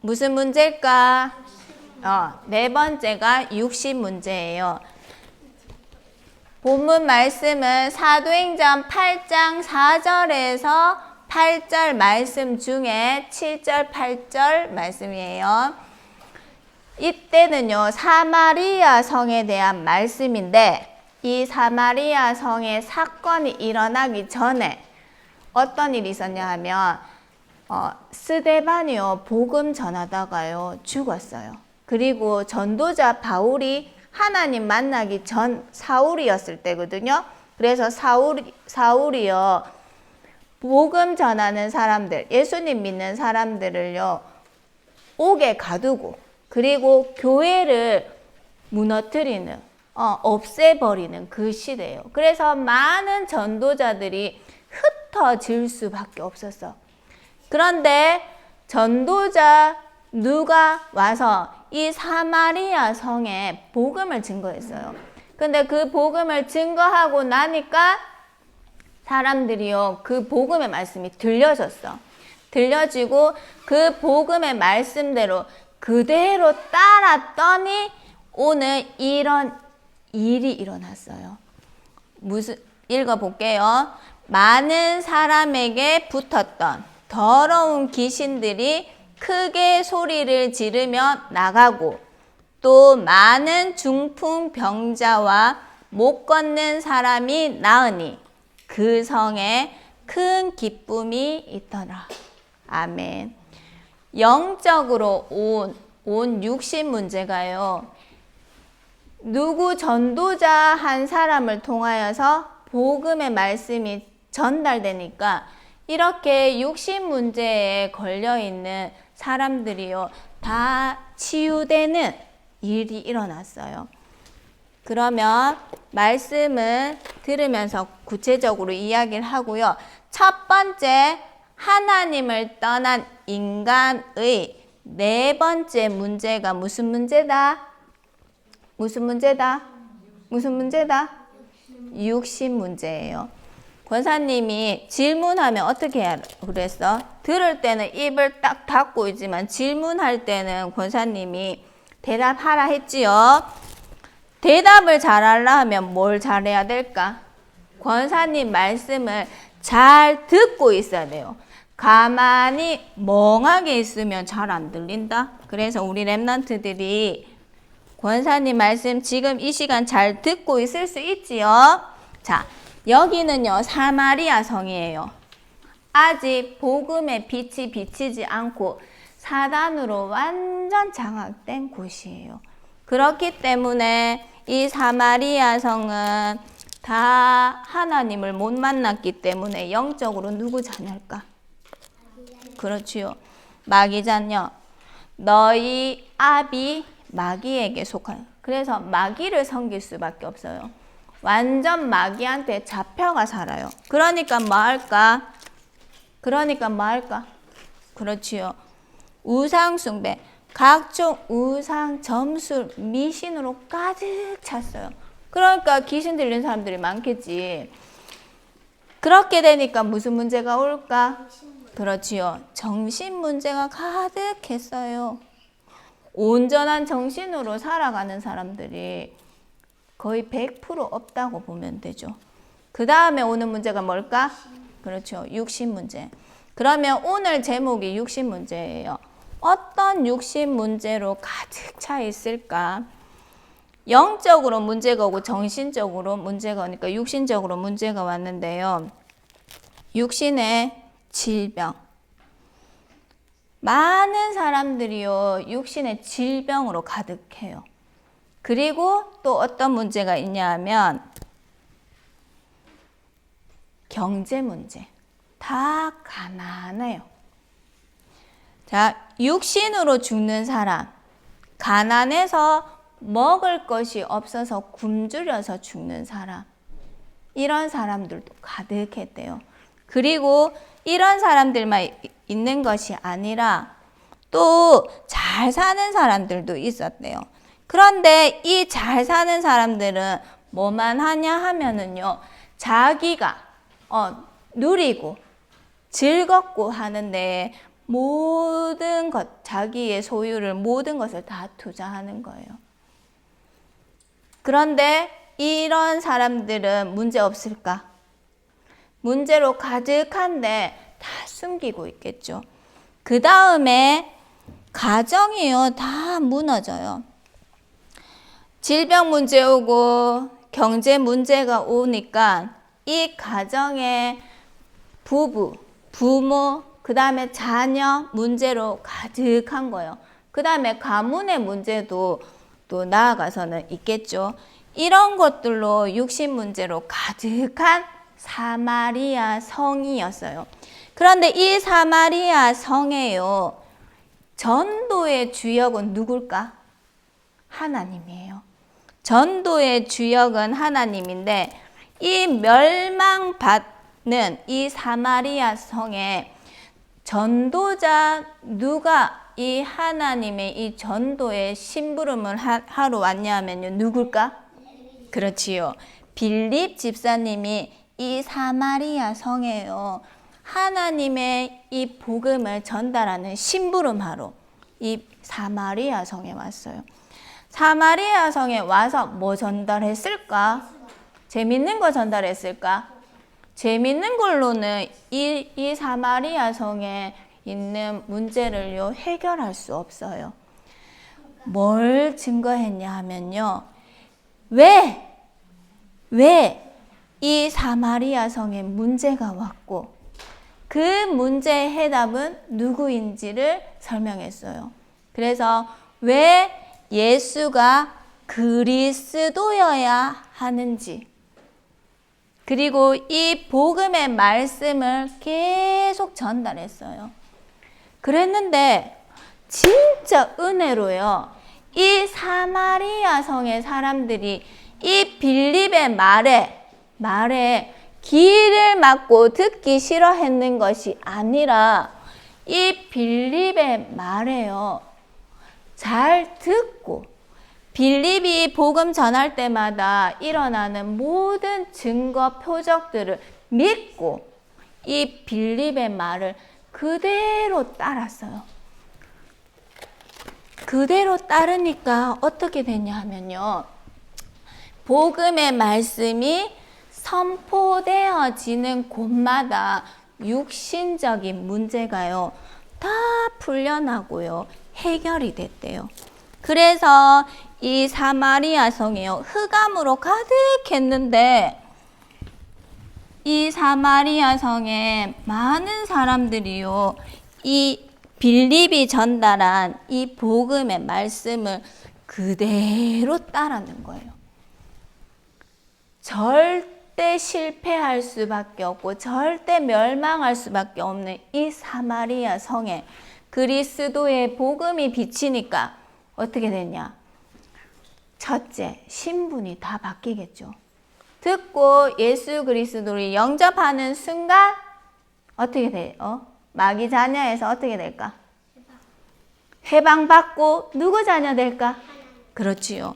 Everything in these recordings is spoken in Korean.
무슨 문제일까? 네 번째가 육신 문제예요. 본문 말씀은 사도행전 8장 4절에서 8절 말씀 중에 7절, 8절 말씀이에요. 이때는요, 사마리아 성에 대한 말씀인데, 이 사마리아 성에 사건이 일어나기 전에 어떤 일이 있었냐 하면, 스데반이요, 복음 전하다가요, 죽었어요. 그리고 전도자 바울이 하나님 만나기 전 사울이었을 때거든요. 그래서 사울이요, 복음 전하는 사람들, 예수님 믿는 사람들을요, 옥에 가두고, 그리고 교회를 무너뜨리는, 없애버리는 그 시대예요. 그래서 많은 전도자들이 흩어질 수밖에 없었어. 그런데 전도자 누가 와서 이 사마리아 성에 복음을 증거했어요. 근데 그 복음을 증거하고 나니까 사람들이요, 그 복음의 말씀이 들려졌어. 들려지고 그 복음의 말씀대로 그대로 따랐더니 오늘 이런 일이 일어났어요. 읽어볼게요. 많은 사람에게 붙었던 더러운 귀신들이 크게 소리를 지르며 나가고, 또 많은 중풍병자와 못 걷는 사람이 나으니 그 성에 큰 기쁨이 있더라. 아멘. 영적으로 온 육신 문제가요, 누구 전도자 한 사람을 통하여서 복음의 말씀이 전달되니까 이렇게 육신 문제에 걸려있는 사람들이요, 다 치유되는 일이 일어났어요. 그러면 말씀을 들으면서 구체적으로 이야기를 하고요. 첫 번째, 하나님을 떠난 인간의 네 번째 문제가 무슨 문제다? 무슨 문제다? 무슨 문제다? 육신 문제예요. 권사님이 질문하면 어떻게 해야 그랬어? 들을 때는 입을 딱 닫고 있지만 질문할 때는 권사님이 대답하라 했지요. 대답을 잘하려 하면 뭘 잘해야 될까? 권사님 말씀을 잘 듣고 있어야 돼요. 가만히 멍하게 있으면 잘 안 들린다. 그래서 우리 랩런트들이 권사님 말씀 지금 이 시간 잘 듣고 있을 수 있지요. 자, 여기는요, 사마리아 성이에요. 아직 복음의 빛이 비치지 않고 사단으로 완전 장악된 곳이에요. 그렇기 때문에 이 사마리아 성은 다 하나님을 못 만났기 때문에 영적으로 누구 자녀일까? 그렇지요. 마귀 자녀. 너희 아비 마귀에게 속한. 그래서 마귀를 섬길 수밖에 없어요. 완전 마귀한테 잡혀가 살아요. 그러니까 뭐 할까? 그렇지요. 우상 숭배. 각종 우상, 점술, 미신으로 가득 찼어요. 그러니까 귀신 들린 사람들이 많겠지. 그렇게 되니까 무슨 문제가 올까? 그렇지요. 정신 문제가 가득했어요. 온전한 정신으로 살아가는 사람들이 거의 100% 없다고 보면 되죠. 그 다음에 오는 문제가 뭘까? 그렇죠. 육신 문제. 그러면 오늘 제목이 육신 문제예요. 어떤 육신 문제로 가득 차 있을까? 영적으로 문제가 오고 정신적으로 문제가 오니까 육신적으로 문제가 왔는데요. 육신의 질병. 많은 사람들이요, 육신의 질병으로 가득해요. 그리고 또 어떤 문제가 있냐 하면 경제 문제. 다 가난해요. 자, 육신으로 죽는 사람, 가난해서 먹을 것이 없어서 굶주려서 죽는 사람, 이런 사람들도 가득했대요. 그리고 이런 사람들만 있는 것이 아니라 또 잘 사는 사람들도 있었대요. 그런데 이 잘 사는 사람들은 뭐만 하냐 하면은요, 자기가 누리고 즐겁고 하는데 모든 것, 자기의 소유를 모든 것을 다 투자하는 거예요. 그런데 이런 사람들은 문제 없을까? 문제로 가득한데 다 숨기고 있겠죠. 그 다음에 가정이요, 다 무너져요. 질병 문제 오고 경제 문제가 오니까 이 가정의 부부, 부모, 그 다음에 자녀 문제로 가득한 거예요. 그 다음에 가문의 문제도 또 나아가서는 있겠죠. 이런 것들로 육신 문제로 가득한 사마리아 성이었어요. 그런데 이 사마리아 성에요, 전도의 주역은 누굴까? 하나님이에요. 전도의 주역은 하나님인데 이 멸망받는 이 사마리아 성에 전도자 누가 이 하나님의 이 전도의 심부름을 하러 왔냐 하면요, 누굴까? 그렇지요. 빌립 집사님이 이 사마리아 성에요, 하나님의 이 복음을 전달하는 심부름하러 이 사마리아 성에 왔어요. 사마리아 성에 와서 뭐 전달했을까? 재밌는 거 전달했을까? 재밌는 걸로는 이 사마리아 성에 있는 문제를요, 해결할 수 없어요. 뭘 증거했냐 하면요, 왜 이 사마리아 성에 문제가 왔고 그 문제의 해답은 누구인지를 설명했어요. 그래서 왜 예수가 그리스도여야 하는지, 그리고 이 복음의 말씀을 계속 전달했어요. 그랬는데 진짜 은혜로요, 이 사마리아 성의 사람들이 이 빌립의 말에 귀를 막고 듣기 싫어했는 것이 아니라 이 빌립의 말에요, 잘 듣고 빌립이 복음 전할 때마다 일어나는 모든 증거 표적들을 믿고 이 빌립의 말을 그대로 따랐어요. 그대로 따르니까 어떻게 되냐 하면요, 복음의 말씀이 선포되어지는 곳마다 육신적인 문제가요, 다 풀려나고요, 해결이 됐대요. 그래서 이 사마리아 성이요, 흑암으로 가득했는데 이 사마리아 성에 많은 사람들이요, 이 빌립이 전달한 이 복음의 말씀을 그대로 따르는 거예요. 절대 실패할 수밖에 없고 절대 멸망할 수밖에 없는 이 사마리아 성에 그리스도의 복음이 비치니까 어떻게 되냐? 첫째, 신분이 다 바뀌겠죠. 듣고 예수 그리스도를 영접하는 순간 어떻게 돼요? 마귀 자녀에서 어떻게 될까? 해방받고 누구 자녀 될까? 그렇지요.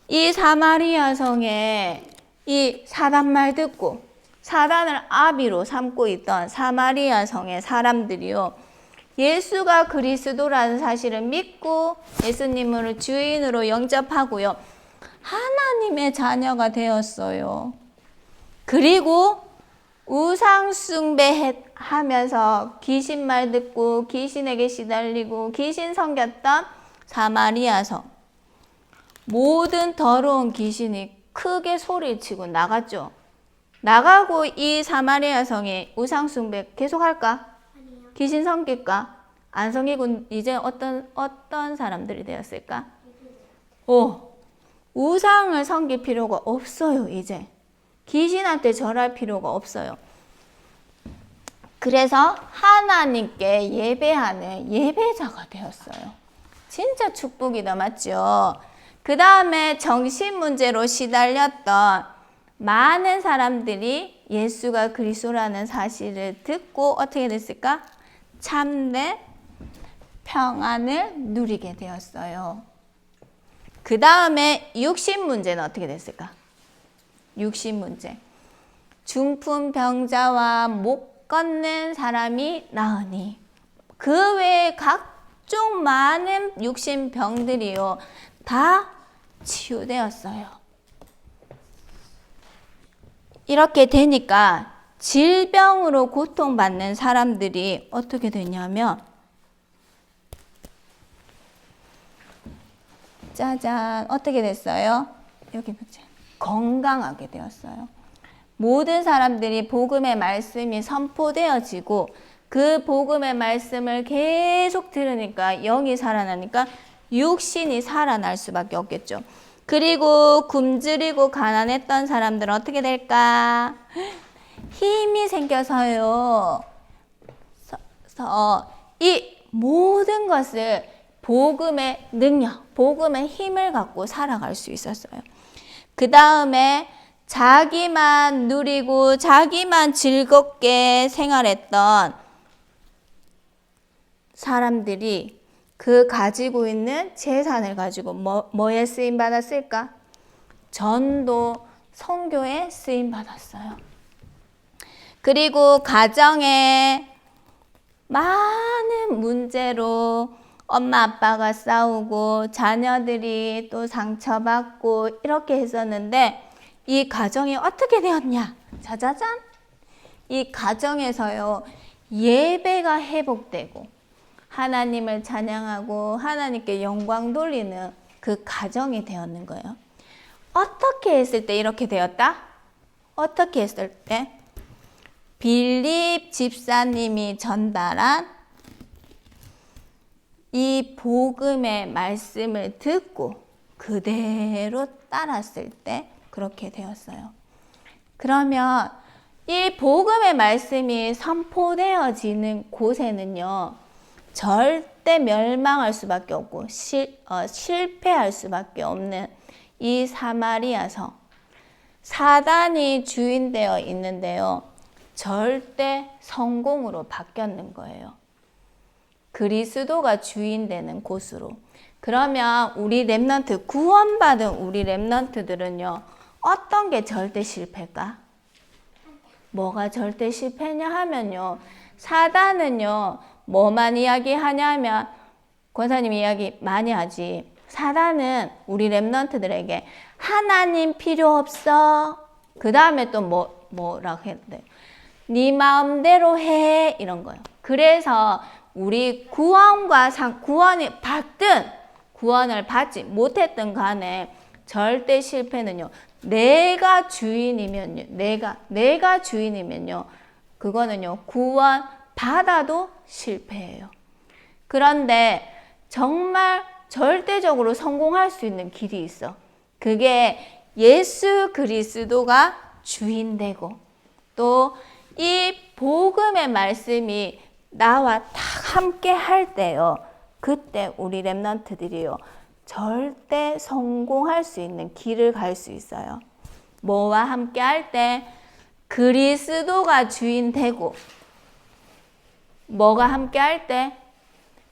이 사마리아 성에 이 사단 말 듣고 사단을 아비로 삼고 있던 사마리아 성의 사람들이요, 예수가 그리스도라는 사실을 믿고 예수님을 주인으로 영접하고요, 하나님의 자녀가 되었어요. 그리고 우상 숭배하면서 귀신 말 듣고 귀신에게 시달리고 귀신 섬겼던 사마리아 성, 모든 더러운 귀신이 크게 소리치고 나갔죠. 나가고 이 사마리아 성에 우상 숭배 계속할까? 아니요. 귀신 섬길까? 안 섬기고 이제 어떤 사람들이 되었을까? 우상을 섬길 필요가 없어요. 이제 귀신한테 절할 필요가 없어요. 그래서 하나님께 예배하는 예배자가 되었어요. 진짜 축복이다, 맞죠? 그 다음에 정신 문제로 시달렸던 많은 사람들이 예수가 그리스도라는 사실을 듣고 어떻게 됐을까? 참된 평안을 누리게 되었어요. 그 다음에 육신 문제는 어떻게 됐을까? 육신 문제. 중풍병자와 못 걷는 사람이 나으니, 그 외에 각종 많은 육신병들이요 다 치유되었어요. 이렇게 되니까 질병으로 고통받는 사람들이 어떻게 되냐면 짜잔 어떻게 됐어요? 여기 보자. 건강하게 되었어요. 모든 사람들이 복음의 말씀이 선포되어지고 그 복음의 말씀을 계속 들으니까 영이 살아나니까 육신이 살아날 수밖에 없겠죠. 그리고 굶주리고 가난했던 사람들은 어떻게 될까? 힘이 생겨서요. 이 모든 것을 복음의 능력, 복음의 힘을 갖고 살아갈 수 있었어요. 그 다음에 자기만 누리고 자기만 즐겁게 생활했던 사람들이 그 가지고 있는 재산을 가지고 뭐에 쓰임 받았을까? 전도, 선교에 쓰임 받았어요. 그리고 가정에 많은 문제로 엄마 아빠가 싸우고 자녀들이 또 상처받고 이렇게 했었는데 이 가정이 어떻게 되었냐? 짜자잔! 이 가정에서요 예배가 회복되고 하나님을 찬양하고 하나님께 영광 돌리는 그 가정이 되었는 거예요. 어떻게 했을 때 이렇게 되었다? 어떻게 했을 때? 빌립 집사님이 전달한 이 복음의 말씀을 듣고 그대로 따랐을 때 그렇게 되었어요. 그러면 이 복음의 말씀이 선포되어지는 곳에는요 절대 멸망할 수밖에 없고 실패할 수밖에 없는 이 사마리아성 사단이 주인되어 있는데요 절대 성공으로 바뀌었는 거예요. 그리스도가 주인되는 곳으로. 그러면 우리 렘넌트, 구원받은 우리 렘넌트들은요 어떤 게 절대 실패일까? 뭐가 절대 실패냐 하면요 사단은요 뭐만 이야기하냐면 권사님 이야기 많이 하지. 사단은 우리 렘넌트들에게 하나님 필요 없어. 그 다음에 또 뭐라고 했대? 네 마음대로 해 이런 거예요. 그래서 우리 구원을 받지 못했던 간에 절대 실패는요. 내가 주인이면요. 내가 주인이면요. 그거는요. 구원 받아도 실패예요. 그런데 정말 절대적으로 성공할 수 있는 길이 있어. 그게 예수 그리스도가 주인되고 또 이 복음의 말씀이 나와 딱 함께 할 때요. 그때 우리 렘넌트들이요. 절대 성공할 수 있는 길을 갈 수 있어요. 뭐와 함께 할 때? 그리스도가 주인 되고 뭐가 함께 할 때?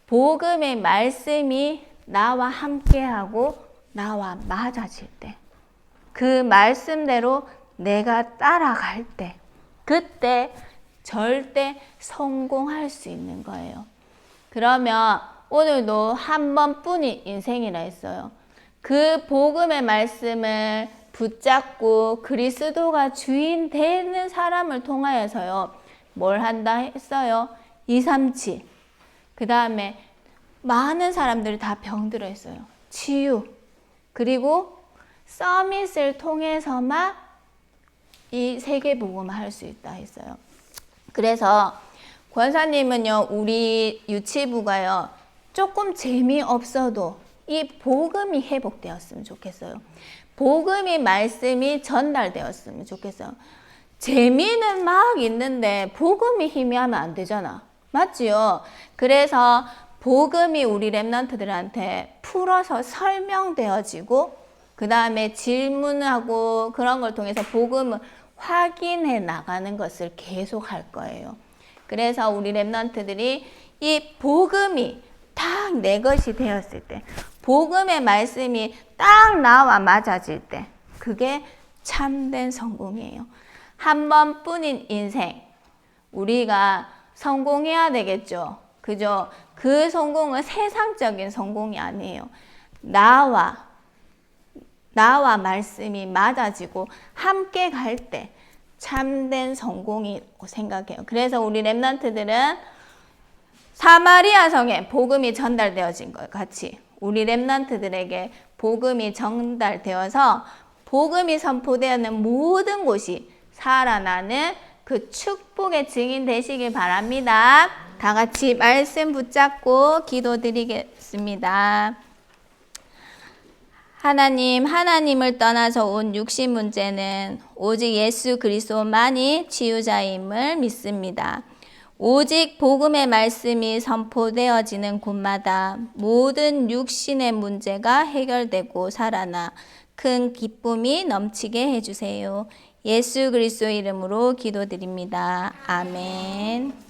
복음의 말씀이 나와 함께하고 나와 맞아질 때. 그 말씀대로 내가 따라갈 때. 그때 절대 성공할 수 있는 거예요. 그러면 오늘도 한 번뿐인 인생이라 했어요. 그 복음의 말씀을 붙잡고 그리스도가 주인 되는 사람을 통하여서요. 뭘 한다 했어요? 237. 그 다음에 많은 사람들이 다 병들어 있어요. 치유. 그리고 서밋을 통해서만 이 세계복음을 할 수 있다 했어요. 그래서 권사님은요, 우리 유치부가요, 조금 재미없어도 이 복음이 회복되었으면 좋겠어요. 복음이 말씀이 전달되었으면 좋겠어요. 재미는 막 있는데 복음이 희미하면 안 되잖아. 맞지요? 그래서 복음이 우리 렘넌트들한테 풀어서 설명되어지고 그 다음에 질문하고 그런 걸 통해서 복음을 확인해 나가는 것을 계속 할 거예요. 그래서 우리 렘넌트들이 이 복음이 딱 내 것이 되었을 때, 복음의 말씀이 딱 나와 맞아질 때, 그게 참된 성공이에요. 한 번뿐인 인생, 우리가 성공해야 되겠죠. 그죠? 그 성공은 세상적인 성공이 아니에요. 나와 말씀이 맞아지고 함께 갈 때 참된 성공이라고 생각해요. 그래서 우리 랩런트들은 사마리아 성에 복음이 전달되어진 것 같이 우리 랩런트들에게 복음이 전달되어서 복음이 선포되는 모든 곳이 살아나는 그 축복의 증인 되시길 바랍니다. 다 같이 말씀 붙잡고 기도드리겠습니다. 하나님을 떠나서 온 육신 문제는 오직 예수 그리스도만이 치유자임을 믿습니다. 오직 복음의 말씀이 선포되어지는 곳마다 모든 육신의 문제가 해결되고 살아나 큰 기쁨이 넘치게 해주세요. 예수 그리스도 이름으로 기도드립니다. 아멘.